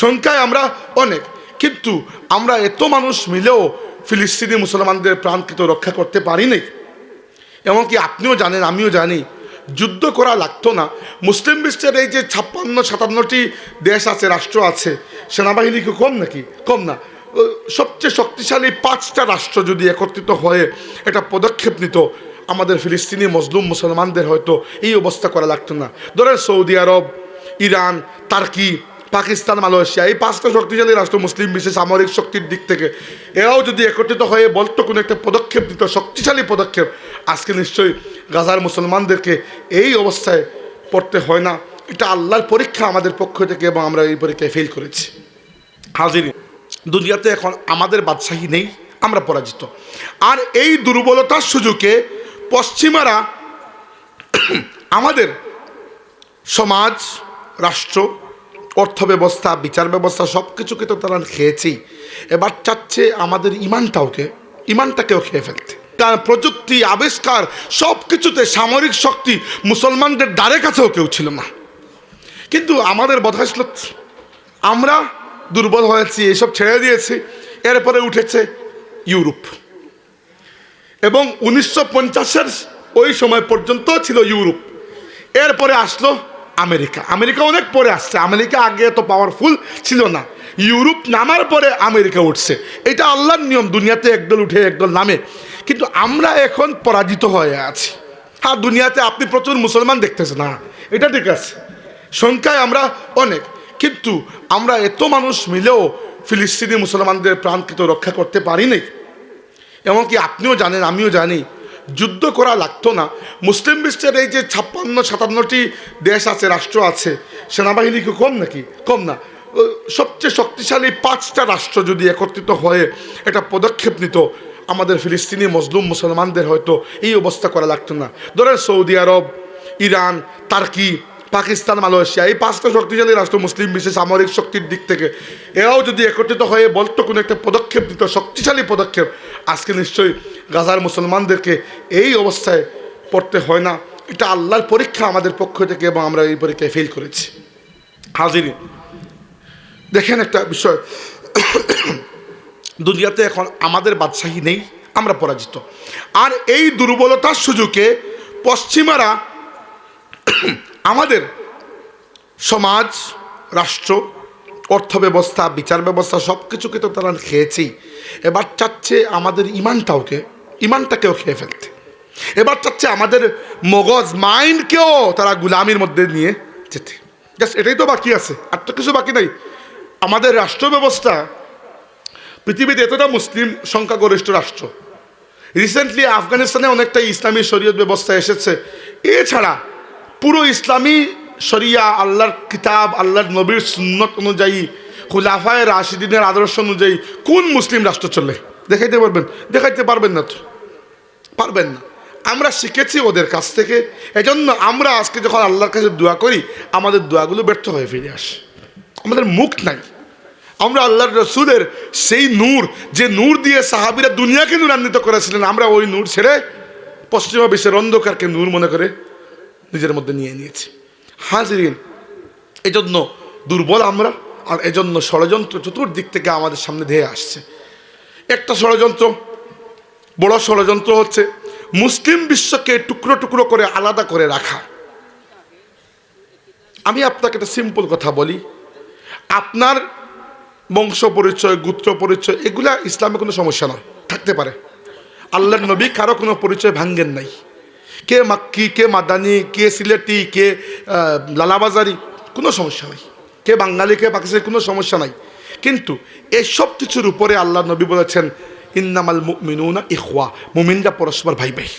সংখ্যায় আমরা অনেক, কিন্তু আমরা এত মানুষ মিলেও ফিলিস্তিনি মুসলমানদের প্রাণকে রক্ষা করতে পারি নাই। এমনকি আপনিও জানেন, আমিও জানি, যুদ্ধ করা লাগতো না। মুসলিম বিশ্বের এই যে 56-57টি দেশ আছে, রাষ্ট্র আছে, সেনাবাহিনী কি কম নাকি? কম না। সবচেয়ে শক্তিশালী 5টা রাষ্ট্র যদি একত্রিত হয়ে একটা পদক্ষেপ নিত, আমাদের ফিলিস্তিনি মজলুম মুসলমানদের হয়তো এই অবস্থা করা লাগতো না। ধরেন সৌদি আরব, ইরান, টার্কি, পাকিস্তান, মালয়েশিয়া, এই 5টা শক্তিশালী রাষ্ট্র মুসলিম বিশ্বে সামরিক শক্তির দিক থেকে, এরাও যদি একত্রিত হয়ে বলতো কোনো একটা পদক্ষেপ নিত, শক্তিশালী পদক্ষেপ, আজকে নিশ্চয়ই গাজার মুসলমানদেরকে এই অবস্থায় পড়তে হয় না। এটা আল্লাহর পরীক্ষা আমাদের পক্ষ থেকে, এবং আমরা এই পরীক্ষায় ফেল করেছি। হাজিরিন, দুনিয়াতে এখন আমাদের বাদশাহী নেই, আমরা পরাজিত। আর এই দুর্বলতার সুযোগে পশ্চিমারা আমাদের সমাজ, রাষ্ট্র, অর্থ ব্যবস্থা, বিচার ব্যবস্থা সব কিছুকে তো তারা খেয়েছেই, এবার চাচ্ছে আমাদের ইমানটাকেও খেয়ে ফেলতে। কারণ প্রযুক্তি, আবিষ্কার সব কিছুতে সামরিক শক্তি মুসলমানদের দ্বারে কাছেও কেউ ছিল না। কিন্তু আমাদের বদহাসলত, আমরা দুর্বল হয়েছি, এসব ছেড়ে দিয়েছি। এরপরে উঠেছে ইউরোপ, এবং 1950-এর ওই সময় পর্যন্ত ছিল ইউরোপ। এরপরে আসলো আমেরিকা। আমেরিকা অনেক পরে আসছে, আমেরিকা আগে এত পাওয়ারফুল ছিল না। ইউরোপ নামার পরে আমেরিকা উঠছে। এটা আল্লাহর নিয়ম, দুনিয়াতে একদল উঠে একদল নামে। কিন্তু আমরা এখন পরাজিত হয়ে আছি। হ্যাঁ, দুনিয়াতে আপনি প্রচুর মুসলমান দেখতেছেন, না এটা ঠিক আছে, সংখ্যায় আমরা অনেক, কিন্তু আমরা এত মানুষ মিলেও ফিলিস্তিনি মুসলমানদের প্রাণকে রক্ষা করতে পারি নাই। এমনকি আপনিও জানেন, আমিও জানি, যুদ্ধ করা লাগতো না। মুসলিম বিশ্বের এই যে 56-57টি দেশ আছে, রাষ্ট্র আছে, সেনাবাহিনী কি কম নাকি? কম না। সবচেয়ে শক্তিশালী 5টা রাষ্ট্র যদি একত্রিত হয়ে একটা পদক্ষেপ নিত, আমাদের ফিলিস্তিনি মজলুম মুসলমানদের হয়তো এই অবস্থা করা লাগতো না। ধরেন সৌদি আরব, ইরান, টার্কি, পাকিস্তান, মালয়েশিয়া, এই 5টা শক্তিশালী রাষ্ট্র মুসলিম বিশ্বে সামরিক শক্তির দিক থেকে, এরাও যদি একত্রিত হয়ে বলতো কোনো একটা পদক্ষেপ নিত, শক্তিশালী পদক্ষেপ, আজকে নিশ্চয়ই গাজার মুসলমানদেরকে এই অবস্থায় পড়তে হয় না। এটা আল্লাহর পরীক্ষা আমাদের পক্ষ থেকে, এবং আমরা এই পরীক্ষায় ফেল করেছি। হাজিরিন, দেখেন একটা বিষয়, দুনিয়াতে এখন আমাদের বাদশাহী নেই, আমরা পরাজিত। আর এই দুর্বলতার সুযোগে পশ্চিমারা আমাদের সমাজ, রাষ্ট্র, অর্থ ব্যবস্থা, বিচার ব্যবস্থা সব কিছুকে তো তারা খেয়েছেই, এবার চাচ্ছে আমাদের ইমানটাকেও খেয়ে ফেলতে। এবার চাচ্ছে আমাদের মগজ, মাইন্ডকেও তারা গুলামির মধ্যে নিয়ে যেতে। জাস্ট এটাই তো বাকি আছে, আর তো কিছু বাকি নাই। আমাদের রাষ্ট্র ব্যবস্থা পৃথিবীতে এতটা মুসলিম সংখ্যাগরিষ্ঠ রাষ্ট্র, রিসেন্টলি আফগানিস্তানে অনেকটা ইসলামী শরীয়ত ব্যবস্থা এসেছে। এছাড়া পুরো ইসলামী শরিয়া, আল্লাহর কিতাব, আল্লাহর নবীর সুন্নত অনুযায়ী, খুলাফায়ে রাশিদিনের আদর্শ অনুযায়ী কোন মুসলিম রাষ্ট্র চলে দেখাইতে পারবেন? দেখাইতে পারবেন না, তো পারবেন না। আমরা শিখেছি ওদের কাছ থেকে। এজন্য আমরা আজকে যখন আল্লাহর কাছে দোয়া করি, আমাদের দোয়াগুলো ব্যর্থ হয়ে ফিরে আসে। আমাদের মুখ নাই। আমরা আল্লাহর রসুলের সেই নূর, যে নূর দিয়ে সাহাবীরা দুনিয়াকে নূরান্বিত করেছিলেন, আমরা ওই নূর ছেড়ে পশ্চিমা বিশ্বের অন্ধকারকে নূর মনে করে নিজের মধ্যে নিয়ে নিয়েছি। হাজিরিন, এজন্য দুর্বল আমরা, আর এজন্য ষড়যন্ত্র চতুর্দিক থেকে আমাদের সামনে ধেয়ে আসছে। একটা ষড়যন্ত্র, বড় ষড়যন্ত্র হচ্ছে মুসলিম বিশ্বকে টুকরো টুকরো করে আলাদা করে রাখা। আমি আপনাকে একটা সিম্পল কথা বলি, আপনার বংশ পরিচয়, গোত্র পরিচয়, এগুলা ইসলামে কোনো সমস্যা না, থাকতে পারে। আল্লাহর নবী কারো কোনো পরিচয় ভাঙ্গেন নাই। কে মাক্কি, কে মাদানি, কে সিলেটি, কে লালাবাজারি, কোনো সমস্যা নাই। কে বাঙালি, কে পাকিস্তানি, কোনো সমস্যা নাই। কিন্তু এসব কিছুর উপরে আল্লাহ নবী বলেছেন, ইন্নামাল মুমিনুনা ইখওয়া, মুমিনরা পরস্পর ভাই ভাই।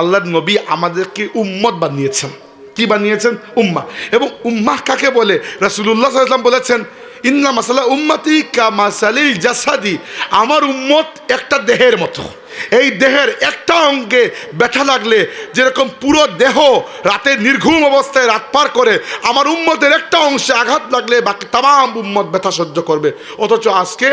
আল্লাহর নবী আমাদেরকে উম্মত বানিয়েছেন। কি বানিয়েছেন? উম্মাহ। এবং উম্মাহ কাকে বলে? রাসূলুল্লাহ সাল্লাল্লাহু আলাইহি ওয়াসাল্লাম বলেছেন, ইন্না মাসালা উম্মতি কা মাসালিল জাসাদি, আমার উম্মত একটা দেহের মতো। এই দেহের একটা অঙ্গে ব্যথা লাগলে যেরকম পুরো দেহ রাতে নির্ঘুম অবস্থায় রাত পার করে, আমার উম্মতের একটা অংশে আঘাত লাগলে বাকি তামাম উম্মত ব্যথা সহ্য করবে। অথচ আজকে